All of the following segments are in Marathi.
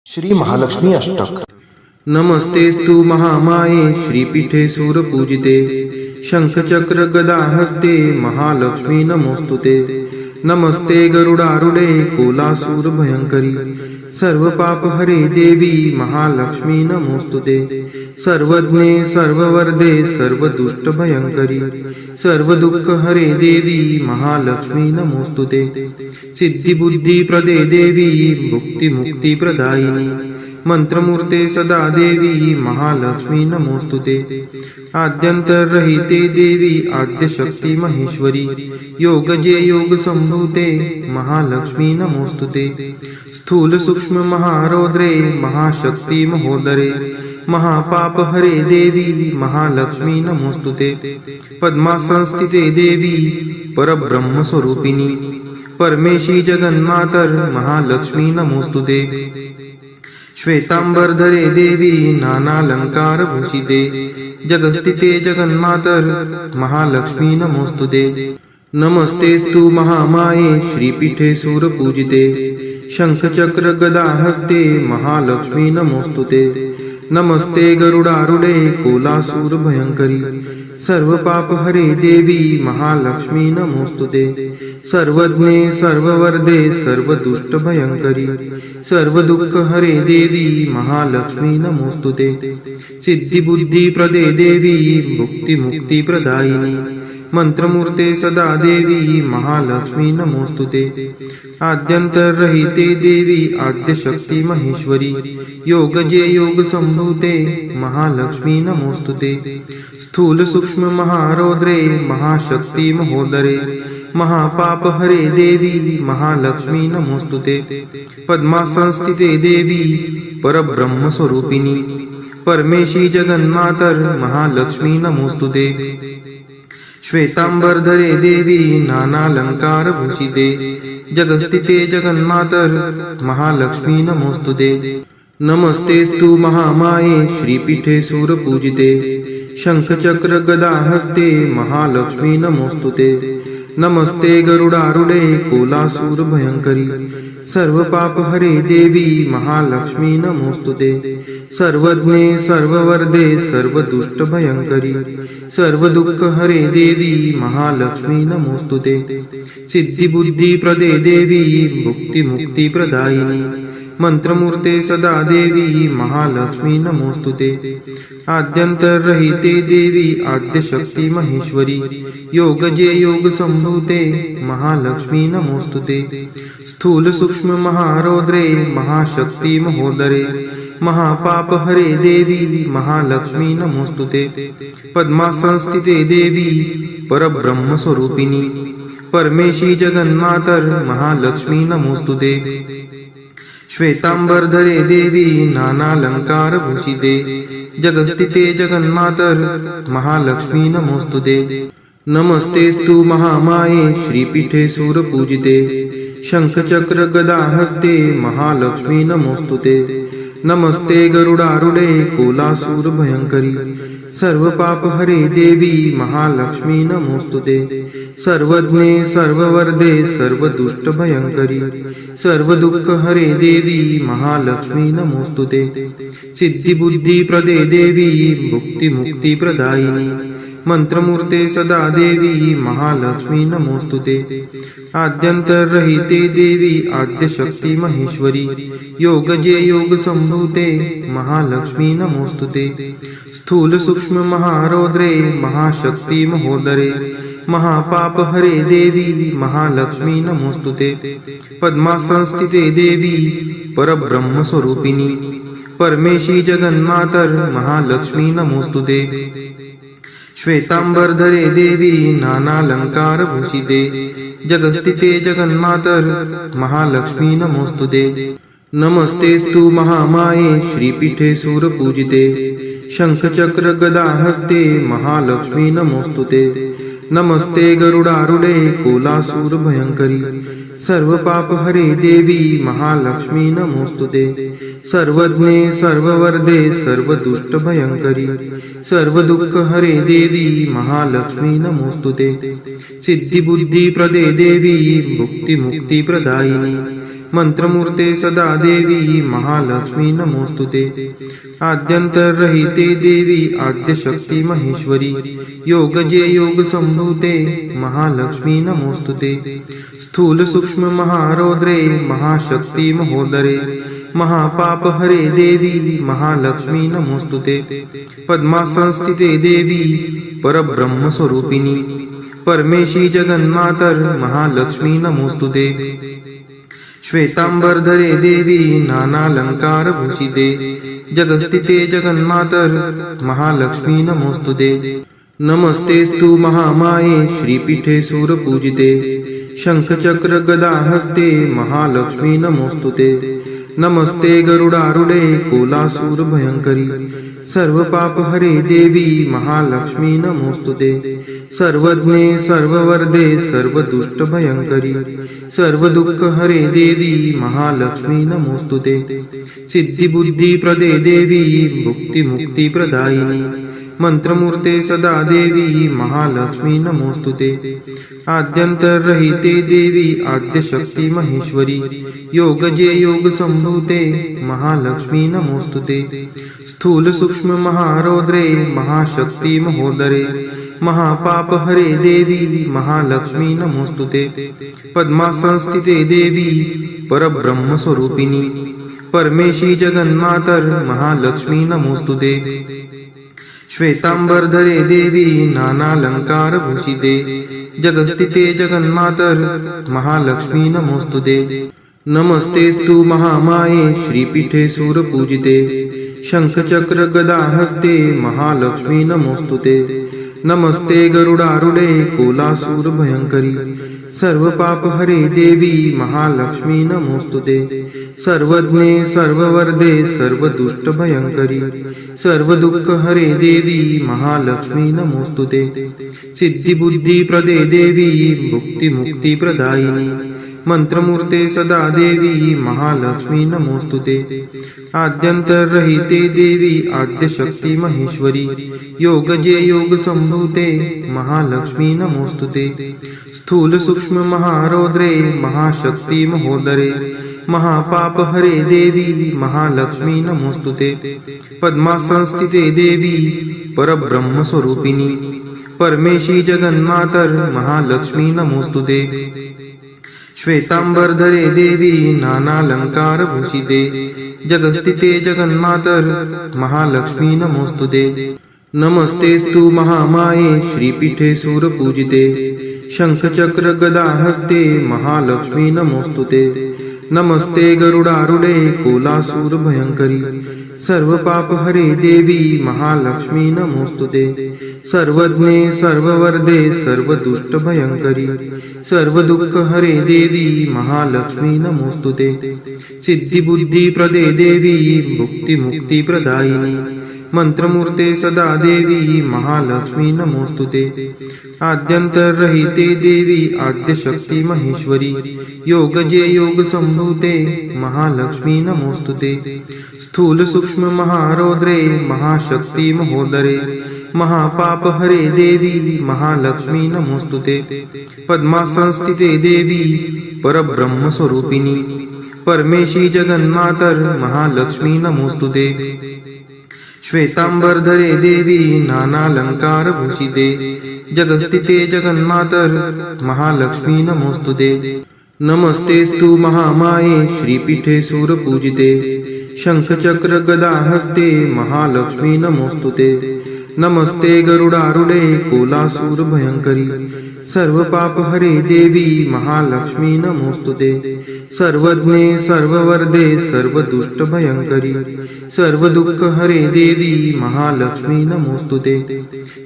श्री महालक्ष्मी अष्टक। नमस्तेस्तु महामाये श्रीपीठे सूरपूजिते शंखचक्र गदा हस्ते महालक्ष्मी नमोस्तुते। नमस्ते गरुडारूढे कोलासूर भयंकरी सर्व पाप हरे देवी महालक्ष्मी नमोस्तुते। सर्वज्ञे सर्ववरदे सर्वदुष्ट भयंकरी सर्व दुःख हरे देवी महालक्ष्मी नमोस्तुते। सिद्धि बुद्धि प्रदे देवी भुक्ति मुक्ति प्रदायिनी मंत्रमूर्ते सदा देवी महालक्ष्मी नमोस्तुते। आद्यंतरहिते देवी आद्यशक्ती महेश्वरी योगजे योग संभूते महालक्ष्मी नमोस्तुते। स्थूल सूक्ष्म महारौद्रे महाशक्ती महोदरे महापाप हरे देवी महालक्ष्मी नमोस्तुते। पद्मासनस्थिते देवी परब्रह्म स्वरूपिणी परमेशी जगन्मातर महालक्ष्मी नमोस्तुते। श्वेतांबरधरे देवी नानालंकार भूषिते जगस्थिते जगन्मातर महालक्ष्मी नमोस्तुते। नमस्तेस्तु महामाये श्रीपीठे सूरपूजिते शंखचक्र गदा हस्ते महालक्ष्मी नमोस्तुते। नमस्ते गरुडारूढे कोलासूर भयंकरी सर्व पाप हरे देवी महालक्ष्मी नमोस्तुते। सर्वज्ञे सर्ववरदे सर्वदुष्ट भयंकरी सर्व दुःख हरे देवी महालक्ष्मी नमोस्तुते। सिद्धि बुद्धि प्रदे देवी भुक्ति मुक्ति प्रदायिनी मंत्रमूर्ते सदा देवी महालक्ष्मी नमोस्तुते। आद्यंतरहिते देवी आद्यशक्ती महेश्वरी योगजे योग संभूते महालक्ष्मी नमोस्तुते। स्थूल सूक्ष्म महारौद्रे महाशक्ती महोदरे महापाप हरे देवी महालक्ष्मी नमोस्तुते। पद्मासनस्थिते देवी परब्रह्म स्वरूपिणी परमेशी जगन्मातर महालक्ष्मी नमोस्तुते। श्वेतांबरधरे देवी नानालंकार भूषिते जगस्थिते जगन्मातर महालक्ष्मी नमोस्तुते। नमस्तेस्तु महामाये श्रीपीठे सूरपूजिते शंखचक्र गदा हस्ते महालक्ष्मी नमोस्तुते। नमस्ते गरुडारूढे कोलासूर भयंकरी सर्व पाप हरे देवी महालक्ष्मी नमोस्तुते। सर्वज्ञे सर्ववरदे सर्वदुष्ट भयंकरी सर्व दुःख हरे देवी महालक्ष्मी नमोस्तुते। सिद्धि बुद्धि प्रदे देवी भुक्ति मुक्ति प्रदायिनी मंत्रमूर्ते सदा देवी महालक्ष्मी नमोस्तुते। आद्यंतरहिते देवी आद्यशक्ती महेश्वरी योगजे योग संभूते महालक्ष्मी नमोस्तुते। स्थूल सूक्ष्म महारौद्रे महाशक्ती महोदरे महापाप हरे देवी महालक्ष्मी नमोस्तुते। पद्मासनस्थिते देवी परब्रह्म स्वरूपिणी परमेशी जगन्मातर महालक्ष्मी नमोस्तुते। श्वेतांबरधरे देवी नानालंकार भूषिते जगस्थिते जगन्मातर महालक्ष्मी नमोस्तुते। नमस्तेस्तु महामाये श्रीपीठे सूरपूजिते शंखचक्र गदा हस्ते महालक्ष्मी नमोस्तुते। नमस्ते गरुडारूढे कोलासूर भयंकरी सर्व पाप हरे देवी महालक्ष्मी नमोस्तुते। सर्वज्ञे सर्ववरदे सर्वदुष्ट भयंकरी सर्व दुःख हरे देवी महालक्ष्मी नमोस्तुते। सिद्धि बुद्धि प्रदे देवी भुक्ति मुक्ति प्रदायिनी मंत्रमूर्ते सदा देवी महालक्ष्मी नमोस्तुते। आद्यंतरहिते देवी आद्यशक्ती महेश्वरी योगजे योग संभूते महालक्ष्मी नमोस्तुते। स्थूल सूक्ष्म महारौद्रे महाशक्ती महोदरे महापाप हरे देवी महालक्ष्मी नमोस्तुते। पद्मासनस्थिते देवी परब्रह्म स्वरूपिणी परमेशी जगन्मातर महालक्ष्मी नमोस्तुते। श्वेतांबरधरे देवी नानालंकार भूषिते जगस्थिते जगन्मातर महालक्ष्मी नमोस्तुते। नमस्तेस्तु महामाये श्रीपीठे सूरपूजिते शंखचक्र गदा हस्ते महालक्ष्मी नमोस्तुते। नमस्ते गरुडारूढे कोलासूर भयंकरी सर्व पाप हरे देवी महालक्ष्मी नमोस्तुते। सर्वज्ञे सर्ववरदे सर्वदुष्ट भयंकरी सर्व दुःख हरे देवी महालक्ष्मी नमोस्तुते। सिद्धि बुद्धि प्रदे देवी भुक्ति मुक्ति प्रदायिनी मंत्रमूर्ते सदा देवी महालक्ष्मी नमोस्तुते आद्यंतरहिते देवी आद्यशक्ती महेश्वरी योगजे योग संभूते महालक्ष्मी नमोस्तुते स्थूल सूक्ष्म महारौद्रे महाशक्ती महोदरे महापाप हरे देवी महालक्ष्मी नमोस्तुते पद्मासनस्थिते देवी परब्रह्म स्वरूपिणी परमेशी जगन्मातर महालक्ष्मी नमोस्तुते श्वेतांबरधरे देवी नानालंकार भूषिते जगस्थिते जगन्मातर महालक्ष्मी नमोस्तुते नमस्तेस्तु महामाये श्रीपीठे सूरपूजिते शंखचक्र गदा हस्ते महालक्ष्मी नमोस्तुते नमस्ते गरुडारूढे कोलासूर भयंकरी सर्व पाप हरे देवी महालक्ष्मी नमोस्तुते सर्वज्ञे सर्ववर्धे सर्वदुष्ट भयंकरी सर्व दुःख हरे देवी महालक्ष्मी नमोस्तुते सिद्धिबुद्धी प्रदे देवी मुक्ती मुक्ती प्रदायिनी मंत्रमूर्ते सदा देवी महालक्ष्मी नमोस्तुते आद्यंतरहिते देवी आद्यशक्ती महेश्वरी योगजे योग संभूते महालक्ष्मी नमोस्तुते स्थूल सूक्ष्म महारौद्रे महाशक्ती महोदरे महापाप हरे देवी महालक्ष्मी नमोस्तुते पद्मासनस्थिते देवी परब्रह्म स्वरूपिणी परमेशी जगन्मातर महालक्ष्मी नमोस्तुते श्वेतांबरधरे देवी नानालंकार भूषिते जगस्थिते जगन्मातर महालक्ष्मी नमोस्तुते नमस्तेस्तु महामाये श्रीपीठे सूरपूजिते शंखचक्र गदा हस्ते महालक्ष्मी नमोस्तुते नमस्ते गरुडारूढे कोलासूर भयंकरी सर्व पाप हरे देवी महालक्ष्मी नमोस्तुते सर्वज्ञे सर्ववर्धे सर्वदुष्ट भयंकरी सर्व दुःख हरे देवी महालक्ष्मी नमोस्तुते सिद्धिबुद्धी प्रदे देवी मुक्ती मुक्ती प्रदायिनी मंत्रमूर्ते सदा देवी महालक्ष्मी नमोस्तुते आद्यंतरहिते देवी आद्यशक्ती महेश्वरी योगजे योग संभूते महालक्ष्मी नमोस्तुते स्थूल सूक्ष्म महारौद्रे महाशक्ती महोदरे महापाप हरे देवी महालक्ष्मी नमोस्तुते पद्मासनस्थिते देवी परब्रह्म स्वरूपिणी परमेशी जगन्मातर महालक्ष्मी नमोस्तुते श्वेतांबरधरे देवी नानालंकार भूषिते जगस्थिते जगन्मातर महालक्ष्मी नमोस्तुते नमस्तेस्तु महामाये श्रीपीठे सूरपूजिते शंखचक्र गदा हस्ते महालक्ष्मी नमोस्तुते नमस्ते गरुडारूढे कोलासूर भयंकरी सर्व पाप हरे देवी महालक्ष्मी नमोस्तुते सर्वज्ञे सर्ववर्धे सर्वदुष्ट भयंकरी सर्व दुःख हरे देवी महालक्ष्मी नमोस्तुते सिद्धिबुद्धी प्रदे देवी मुक्ती मुक्ती प्रदायिनी मंत्रमूर्ते सदा देवी महालक्ष्मी नमोस्तुते आद्यंतरहिते देवी आद्यशक्ती महेश्वरी योगजे योग संभूते महालक्ष्मी नमोस्तुते स्थूल सूक्ष्म महारौद्रे महाशक्ती महोदरे महापाप हरे देवी महालक्ष्मी नमोस्तुते पद्मासनस्थिते देवी परब्रह्म स्वरूपिणी परमेशी जगन्मातर महालक्ष्मी नमोस्तुते श्वेतांबरधरे देवी नानालंकार भूषिते जगस्थिते जगन्मातर महालक्ष्मी नमोस्तुते नमस्तेस्तु महामाये श्रीपीठे सूरपूजिते शंखचक्र गदा हस्ते महालक्ष्मी नमोस्तुते नमस्ते गरुडारूढे कोलासूर भयंकरी सर्व पाप हरे देवी महालक्ष्मी नमोस्तुते सर्वज्ञे सर्ववर्धे सर्वदुष्ट भयंकरी सर्व दुःख हरे देवी महालक्ष्मी नमोस्तुते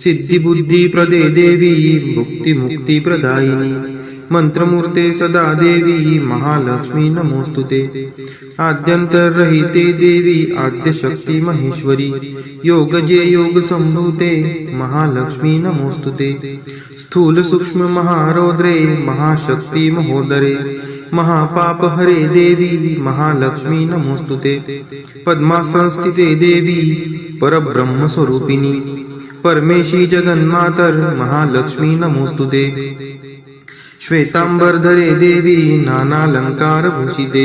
सिद्धिबुद्धी प्रदे देवी मुक्ती मुक्ती प्रदायिनी मंत्रमूर्ते सदा देवी महालक्ष्मी नमोस्तुते आद्यंतरहिते देवी आद्यशक्ती महेश्वरी योगजे योग संभूते महालक्ष्मी नमोस्तुते स्थूल सूक्ष्म महारौद्रे महाशक्ती महोदरे महापाप हरे देवी महालक्ष्मी नमोस्तुते पद्मासनस्थिते देवी परब्रह्म स्वरूपिणी परमेशी जगन्मातर महालक्ष्मी नमोस्तुते श्वेतांबरधरे देवी नानालंकारभूषिते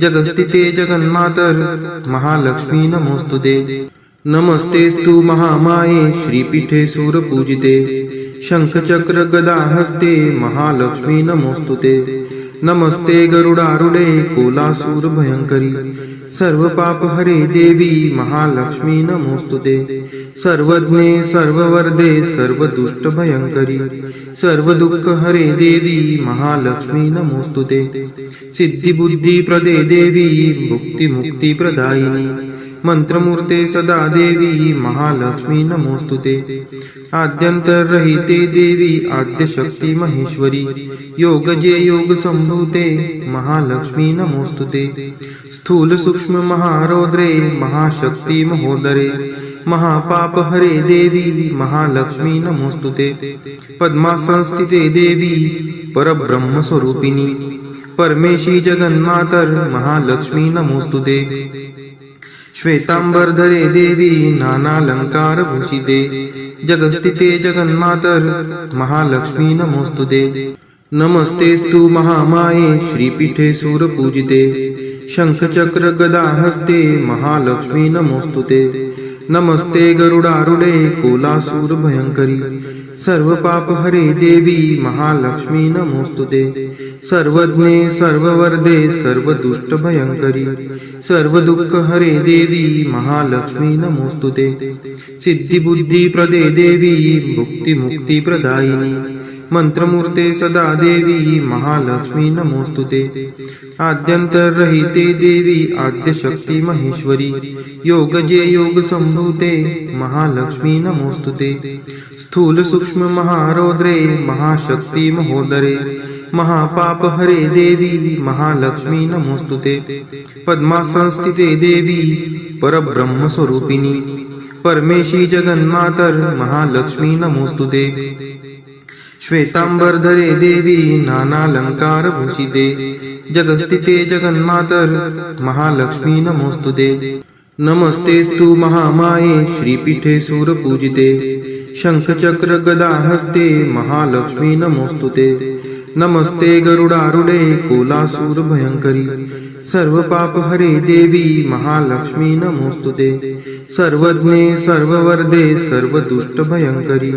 जगस्थिते जगन्मातर महालक्ष्मी नमोस्तुते। नमस्तेस्तु महामाये श्रीपीठे सूरपूजिते शंखचक्र गदाहस्ते महालक्ष्मी नमोस्तुते। नमस्ते गरुडारूढे कोलासूर भयंकरी सर्वपापहरे देवी महालक्ष्मी नमोस्तुते। सर्वज्ञे सर्ववरदे सर्वदुष्टभयंकरी सर्वदुःखहरे देवी महालक्ष्मी नमोस्तुते। सिद्धिबुद्धिप्रदे देवी मुक्तिमुक्तिप्रदायिनी मंत्रमूर्ते सदा देवी महालक्ष्मी नमोस्तुते। आद्यंतरहिते देवी आद्यशक्ती महेश्वरी योगजे योग संभूते महालक्ष्मी नमोस्तुते। स्थूल सूक्ष्म महारौद्रे महाशक्ती महोदरे महापापहरे देवी महालक्ष्मी नमोस्तुते। पद्मासनस्थिते देवी परब्रह्म स्वरूपिणी परमेशी जगन्मातर महालक्ष्मी नमोस्तुते। श्वेतांबरधरे देवी नानालंकारभूषिते जगस्थिते जगन्मातर महालक्ष्मी नमोस्तुते। नमस्तेस्तु महामाये श्रीपीठे सूरपूजिते शंखचक्र गदाहस्ते महालक्ष्मी नमोस्तुते। नमस्ते गरुडारूढे कोलासूर भयंकरी सर्वपापहरे देवी महालक्ष्मी नमोस्तुते। सर्वज्ञे सर्ववरदे सर्वदुष्टभयंकरी सर्वदुःखहरे देवी महालक्ष्मी नमोस्तुते। सिद्धिबुद्धिप्रदे देवी मुक्तिमुक्तिप्रदायिनी मंत्रमूर्ते सदा देवी महालक्ष्मी नमोस्तुते। आद्यंतरहिते देवी आद्यशक्ती महेश्वरी योगजे योग संभूते महालक्ष्मी नमोस्तुते। स्थूल सूक्ष्म महारौद्रे महाशक्ती महोदरे महापापहरे देवी महालक्ष्मी नमोस्तुते। पद्मासनस्थिते देवी परब्रह्म स्वरूपिणी परमेशी जगन्मातर महालक्ष्मी नमोस्तुते। श्वेतांबरधरे देवी नानालंकारभूषिते जगस्थिते जगन्मातर महालक्ष्मी नमोस्तुते। नमस्तेस्तु महामाये श्रीपीठे सूरपूजिते शंखचक्र गदाहस्ते महालक्ष्मी नमोस्तुते। नमस्ते गरुडारूढे कोलासूर भयंकरी सर्वपापहरे देवी महालक्ष्मी नमोस्तुते। सर्वज्ञे सर्ववरदे सर्वदुष्टभयंकरी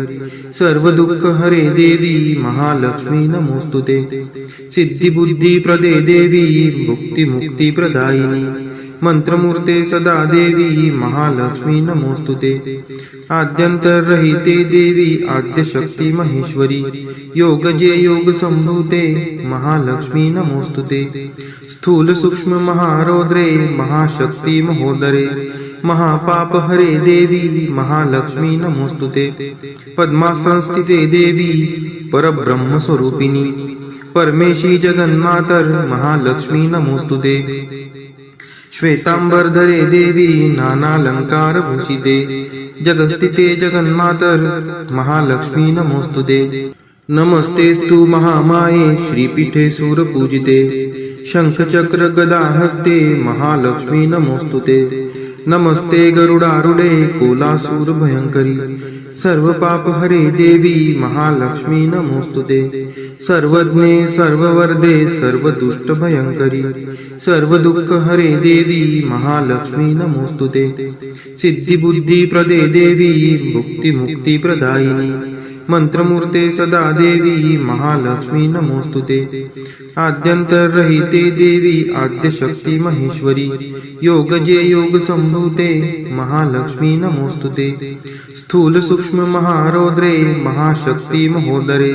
सर्वदुःखहरे देवी महालक्ष्मी नमोस्तुते। सिद्धिबुद्धिप्रदे देवी मुक्तिमुक्तिप्रदायिनी मंत्रमूर्ते सदा देवी महालक्ष्मी नमोस्तुते। आद्यंतरहिते देवी आद्यशक्ती महेश्वरी योगजे योग संभूते महालक्ष्मी नमोस्तुते। स्थूल सूक्ष्म महारौद्रे महाशक्ती महोदरे महापापहरे देवी महालक्ष्मी नमोस्तुते। पद्मासनस्थिते देवी परब्रह्म स्वरूपिणी परमेशी जगन्मातर महालक्ष्मी नमोस्तुते। श्वेतांबरधरे देवी नानालंकारभूषिते जगस्थिते जगन्मातर महालक्ष्मी नमोस्तुते। नमस्तेस्तु महामाये श्रीपीठे सूरपूजिते शंखचक्र गदाहस्ते महालक्ष्मी नमोस्तुते। नमस्ते गरुडारूढे कोलासूर भयंकरी सर्वपापहरे देवी महालक्ष्मी नमोस्तुते। सर्वज्ञे सर्ववरदे सर्वदुष्टभयंकरी सर्वदुःखहरे देवी महालक्ष्मी नमोस्तुते। सिद्धिबुद्धिप्रदे देवी मुक्तिमुक्तिप्रदायिनी मंत्रमूर्ते सदा देवी महालक्ष्मी नमोस्तुते। आद्यंतरहिते देवी आद्यशक्ती महेश्वरी योगजे योग संभूते महालक्ष्मी नमोस्तुते। स्थूल सूक्ष्म महारौद्रे महाशक्ती महोदरे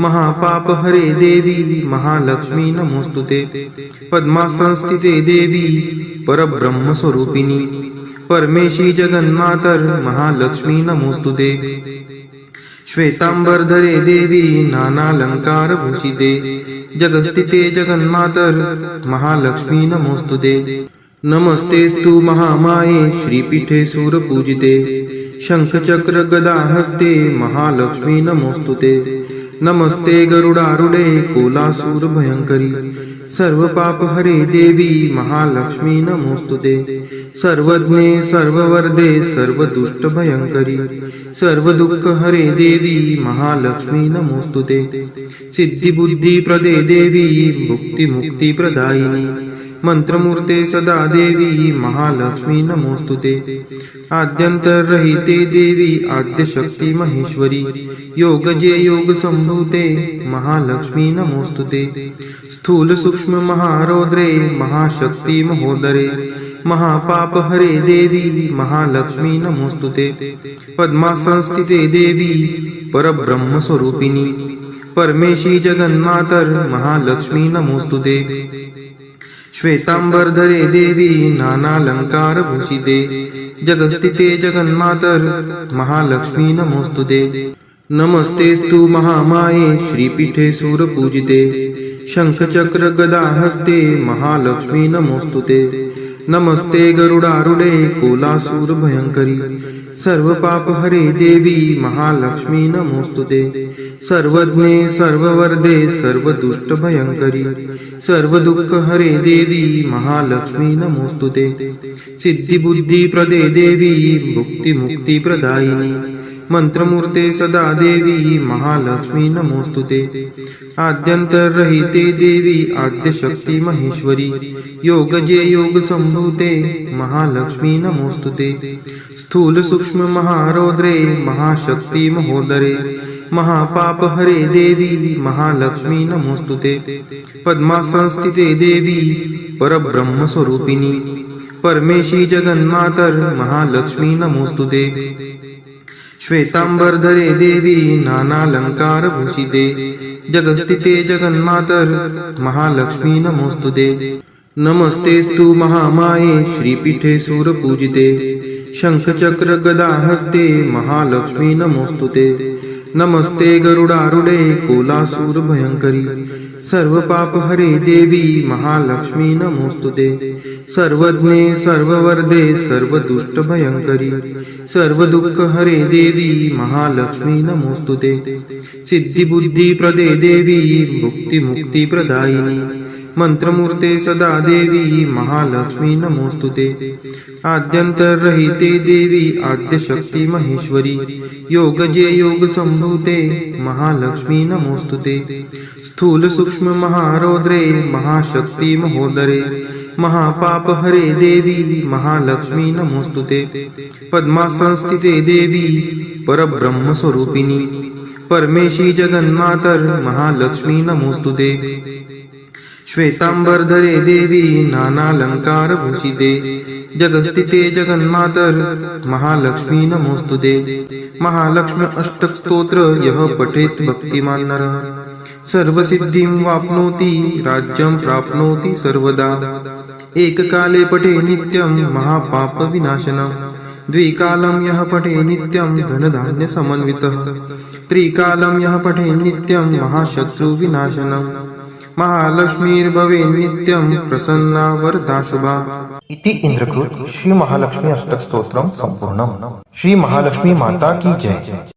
महापापहरे देवी महालक्ष्मी नमोस्तुते। पद्मासनस्थिते देवी परब्रह्म स्वरूपिणी परमेशी जगन्मातर महालक्ष्मी नमोस्तुते। श्वेतांबरधरे देवी नानालंकारभूषिते जगस्थिते जगन्मातर महालक्ष्मी नमोस्तुते। नमस्तेस्तु महामाये श्रीपीठे सूरपूजिते शंखचक्र गदाहस्ते महालक्ष्मी नमोस्तुते। नमस्ते गरुडारूढे कोलासूर भयंकरी सर्व पाप हरे देवी महालक्ष्मी नमोस्तुते सर्वज्ञे सर्ववर्धे सर्व दुष्ट भयंकरी सर्व दुःख हरे देवी महालक्ष्मी नमोस्तुते सिद्धी बुद्धी प्रदे देवी मुक्ती मुक्ती प्रदायिनी मंत्रमूर्ते सदा देवी महालक्ष्मी नमोस्तुते आद्यंतरहिते देवी आद्यशक्ती महेश्वरी योगजे योग संभूते महालक्ष्मी नमोस्तुते स्थूल सूक्ष्म महारौद्रे महाशक्ती महोदरे महापाप हरे देवी महालक्ष्मी नमोस्तुते पद्मासनस्थिते देवी परब्रह्म स्वरूपिणी परमेशी जगन्मातर महालक्ष्मी नमोस्तुते श्वेतांबरधरे देवी नानालंकार भूषिते जगस्थिते जगन्मातर महालक्ष्मी नमोस्तुते नमस्तेस्तु महामाये श्रीपीठे सूरपूजिते शंखचक्र गदा हस्ते महालक्ष्मी नमोस्तुते नमस्ते गरुडारूढे कोलासूर भयंकरी सर्व पाप हरे देवी महालक्ष्मी नमोस्तुते सर्वज्ञे सर्ववर्धे सर्व दुष्ट भयंकरी सर्व दुःख हरे देवी महालक्ष्मी नमोस्तुते सिद्धी बुद्धी प्रदे देवी मुक्ती मुक्ती प्रदायिनी मंत्रमूर्ते सदा देवी महालक्ष्मी नमोस्तुते आद्यंतरहिते देवी आद्यशक्ती महेश्वरी योगजे योग संभूते महालक्ष्मी नमोस्तुते स्थूल सूक्ष्म महारौद्रे महाशक्ती महोदरे महापाप हरे देवी महालक्ष्मी नमोस्तुते पद्मासनस्थिते देवी परब्रह्म स्वरूपिणी परमेशी जगन्मातर महालक्ष्मी नमोस्तुते श्वेतांबरधरे देवी नानालंकार भूषिते जगस्थिते जगन्मातर महालक्ष्मी नमोस्तुते नमस्तेस्तु महामाये श्रीपीठे सूरपूजिते शंखचक्र गदा हस्ते महालक्ष्मी नमोस्तुते नमस्ते गरुडारूढे कोलासूर भयंकरी सर्व पाप हरे देवी महालक्ष्मी नमोस्तुते सर्वज्ञे सर्ववर्धे सर्व दुष्ट भयंकरी सर्व दुःख हरे देवी महालक्ष्मी नमोस्तुते सिद्धी बुद्धी प्रदे देवी मुक्ती मुक्ती प्रदायिनी मंत्रमूर्ते सदा देवी महालक्ष्मी नमोस्तुते आद्यंतरहिते देवी आद्यशक्ती महेश्वरी योगजे योग संभूते महालक्ष्मी नमोस्तुते स्थूल सूक्ष्म महारौद्रे महाशक्ती महोदरे महापाप हरे देवी महालक्ष्मी नमोस्तुते पद्मासनस्थिते देवी परब्रह्म स्वरूपिणी परमेशी जगन्मातर महालक्ष्मी नमोस्तुते श्वेतांबरधरे देवी नानालंकार भूषिते जगस्थिते जगन्मातर महालक्ष्मी नमोस्तुते महालक्ष्मी अष्टक स्तोत्र यः पठेत् भक्तिमान् नरः सर्वसिद्धिं वाप्नोति राज्यं प्राप्नोति सर्वदा एककाले पठे नित्यं महापाप विनाशनम् द्विकालं यः पठे नित्यं धनधान्य समन्वितः त्रिकालं यः पठे नित्यं महाशत्रु विनाशनम् महालक्ष्मीर्भवे नित्यं प्रसन्ना वरदा शुभा। इति इंद्रकृत श्री महालक्ष्मी अष्टक स्तोत्रम संपूर्णम। श्री महालक्ष्मी माता की जय।